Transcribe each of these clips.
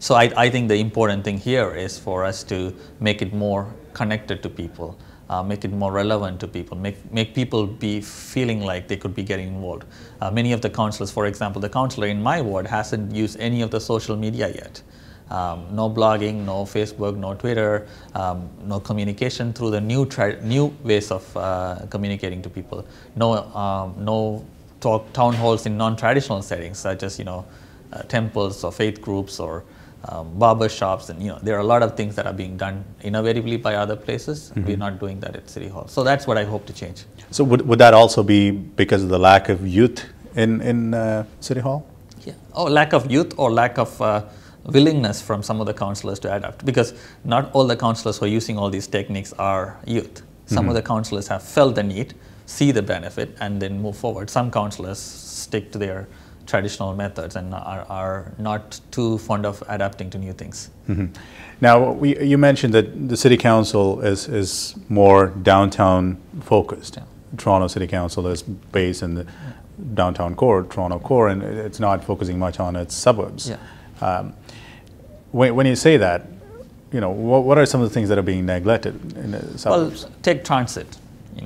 So I think the important thing here is for us to make it more connected to people, make it more relevant to people, make people be feeling like they could be getting involved. Many of the councillors, for example, the councillor in my ward hasn't used any of the social media yet. No blogging, no Facebook, no Twitter, no communication through the new ways of communicating to people. No town halls in non-traditional settings, such as temples or faith groups or barber shops, and there are a lot of things that are being done innovatively by other places. Mm-hmm. We're not doing that at City Hall. So that's what I hope to change. So would that also be because of the lack of youth in City Hall? Yeah. Oh, lack of youth or lack of willingness from some of the councillors to adapt, because not all the councillors who are using all these techniques are youth. Some mm-hmm. of the councillors have felt the need, see the benefit, and then move forward. Some councillors stick to their traditional methods and are not too fond of adapting to new things. Mm-hmm. Now, you mentioned that the City Council is more downtown focused. Yeah. Toronto City Council is based in the downtown core, Toronto core, and it's not focusing much on its suburbs. Yeah. When you say that, what are some of the things that are being neglected in the suburbs? Well, take transit.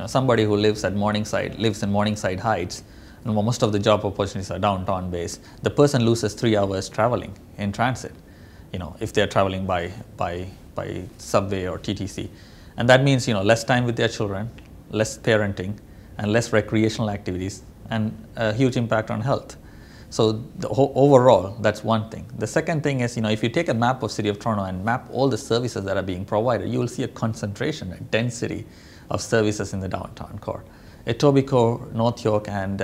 Somebody who lives in Morningside Heights, and most of the job opportunities are downtown based. The person loses 3 hours traveling in transit, if they're traveling by subway or TTC. And that means, less time with their children, less parenting, and less recreational activities, and a huge impact on health. So overall, that's one thing. The second thing is, if you take a map of City of Toronto and map all the services that are being provided, you will see a concentration, a density of services in the downtown core. Etobicoke, North York, and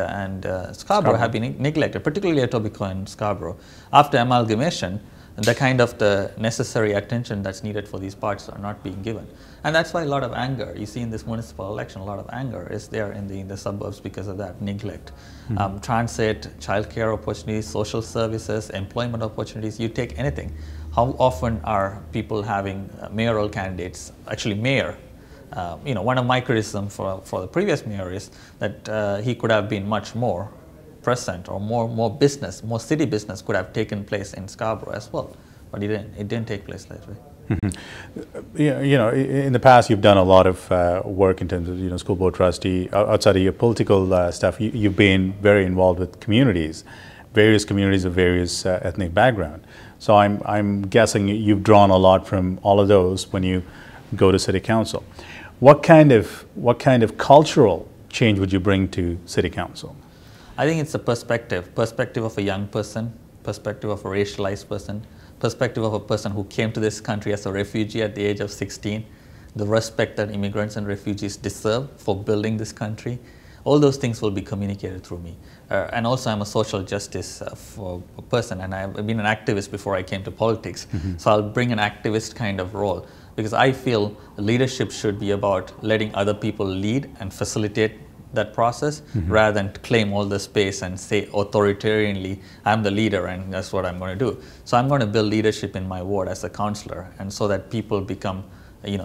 Scarborough have been neglected, particularly Etobicoke and Scarborough. After amalgamation, the necessary attention that's needed for these parts are not being given. And that's why a lot of anger, you see in this municipal election, a lot of anger is there in the suburbs because of that neglect. Mm-hmm. Transit, childcare opportunities, social services, employment opportunities, you take anything. How often are people having mayoral candidates, actually mayor? One of my criticisms for the previous mayor is that he could have been much more present, or more business, more city business could have taken place in Scarborough as well, but it didn't take place that way. Mm-hmm. In the past you've done a lot of work in terms of school board trustee. Outside of your political stuff, you've been very involved with various communities of various ethnic background. So I'm guessing you've drawn a lot from all of those when you go to City Council. What kind of cultural change would you bring to City Council? I think it's a perspective of a young person, perspective of a racialized person, perspective of a person who came to this country as a refugee at the age of 16, the respect that immigrants and refugees deserve for building this country. All those things will be communicated through me. And also I'm a social justice person, and I've been an activist before I came to politics. Mm-hmm. So I'll bring an activist kind of role, because I feel leadership should be about letting other people lead and facilitate that process, mm-hmm. rather than claim all the space and say authoritarianly, I'm the leader and that's what I'm going to do. So I'm going to build leadership in my ward as a councillor, and so that people become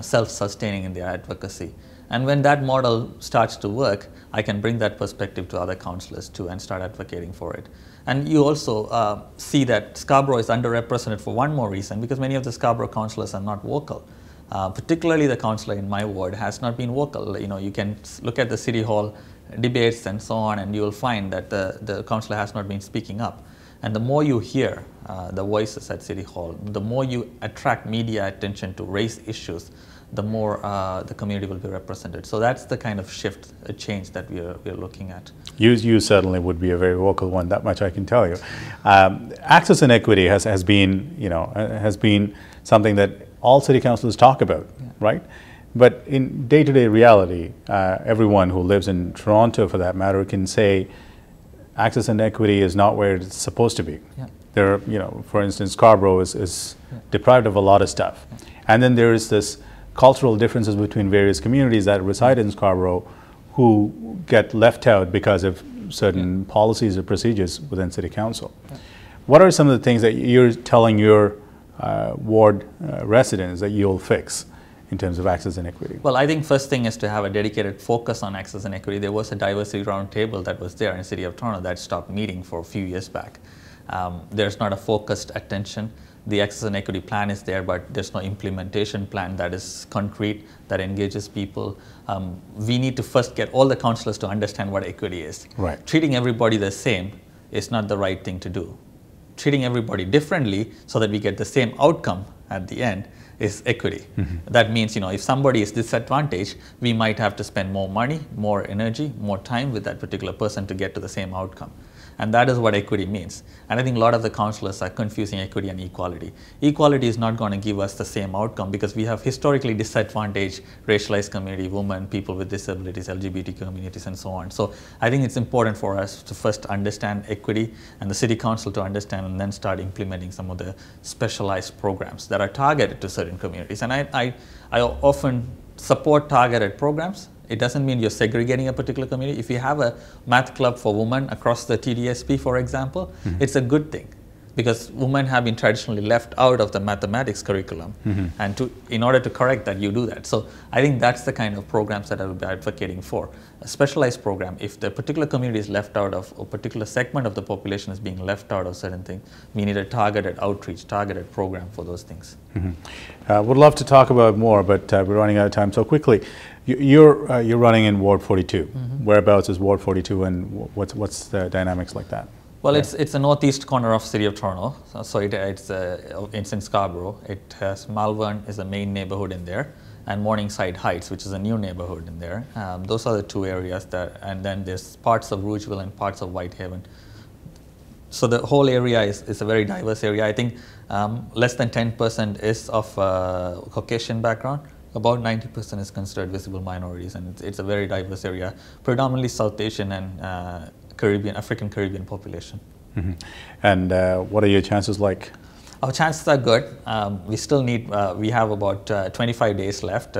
self-sustaining in their advocacy. And when that model starts to work, I can bring that perspective to other councillors too and start advocating for it. And you also see that Scarborough is underrepresented for one more reason, because many of the Scarborough councillors are not vocal. Particularly the councillor in my ward has not been vocal. You can look at the City Hall debates and so on, and you will find that the councillor has not been speaking up. And the more you hear the voices at City Hall, the more you attract media attention to raise issues, the more the community will be represented. So that's the kind of shift, a change that we are looking at. You certainly would be a very vocal one, that much I can tell you. Access and equity has been something that all city councillors talk about, yeah. Right? But in day-to-day reality, everyone who lives in Toronto, for that matter, can say access and equity is not where it's supposed to be. Yeah. There, for instance, Scarborough is deprived of a lot of stuff, and then there is this cultural differences between various communities that reside in Scarborough who get left out because of certain policies or procedures within City Council. Yeah. What are some of the things that you're telling your ward residents that you'll fix in terms of access and equity? Well, I think first thing is to have a dedicated focus on access and equity. There was a diversity roundtable that was there in the City of Toronto that stopped meeting for a few years back. There's not a focused attention. The access and equity plan is there, but there's no implementation plan that is concrete, that engages people. We need to first get all the councillors to understand what equity is. Right. Treating everybody the same is not the right thing to do. Treating everybody differently so that we get the same outcome at the end is equity. That means, if somebody is disadvantaged, we might have to spend more money, more energy, more time with that particular person to get to the same outcome. And that is what equity means. And I think a lot of the councillors are confusing equity and equality. Equality is not going to give us the same outcome because we have historically disadvantaged racialized community, women, people with disabilities, LGBT communities, and so on. So I think it's important for us to first understand equity and the city council to understand, and then start implementing some of the specialized programs that are targeted to certain communities. And I often support targeted programs. It doesn't mean you're segregating a particular community. If you have a math club for women across the TDSP, for example, it's a good thing because women have been traditionally left out of the mathematics curriculum. And in order to correct that, you do that. So I think that's the kind of programs that I would be advocating for. A specialized program, if the particular community is left out of, or a particular segment of the population is being left out of certain things, we need a targeted outreach, targeted program for those things. Would love to talk about more, but we're running out of time. So quickly, you're running in Ward 42. Whereabouts is Ward 42, and what's the dynamics like that? Well, it's the northeast corner of City of Toronto, so it's in Scarborough. It has Malvern is the main neighborhood in there, and Morningside Heights, which is a new neighborhood in there. Those are the two areas and then there's parts of Rougeville and parts of Whitehaven. So the whole area is a very diverse area. I think less than 10% is of Caucasian background. About 90% is considered visible minorities, and it's a very diverse area, predominantly South Asian and African Caribbean population. And what are your chances like? Our chances are good. We still need, we have about 25 days left.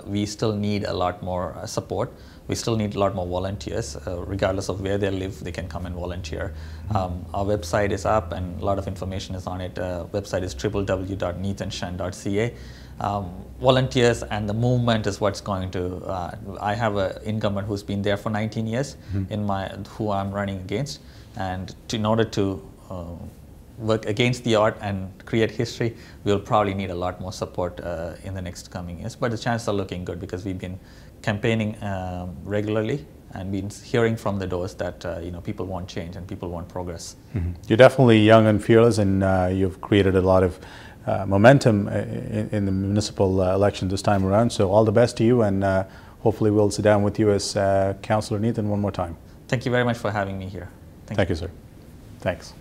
We still need a lot more support. We still need a lot more volunteers. Regardless of where they live, they can come and volunteer. Our website is up and a lot of information is on it. Website is www.neethanshan.ca. Volunteers and the movement is what's going to, I have an incumbent who's been there for 19 years who I'm running against, and in order to work against the odds and create history, we'll probably need a lot more support in the next coming years. But the chances are looking good because we've been campaigning regularly and been hearing from the doors that people want change and people want progress. You're definitely young and fearless, and you've created a lot of momentum in the municipal election this time around. So all the best to you, and hopefully we'll sit down with you as Councillor Neethan one more time. Thank you very much for having me here. Thank you, sir. Thanks.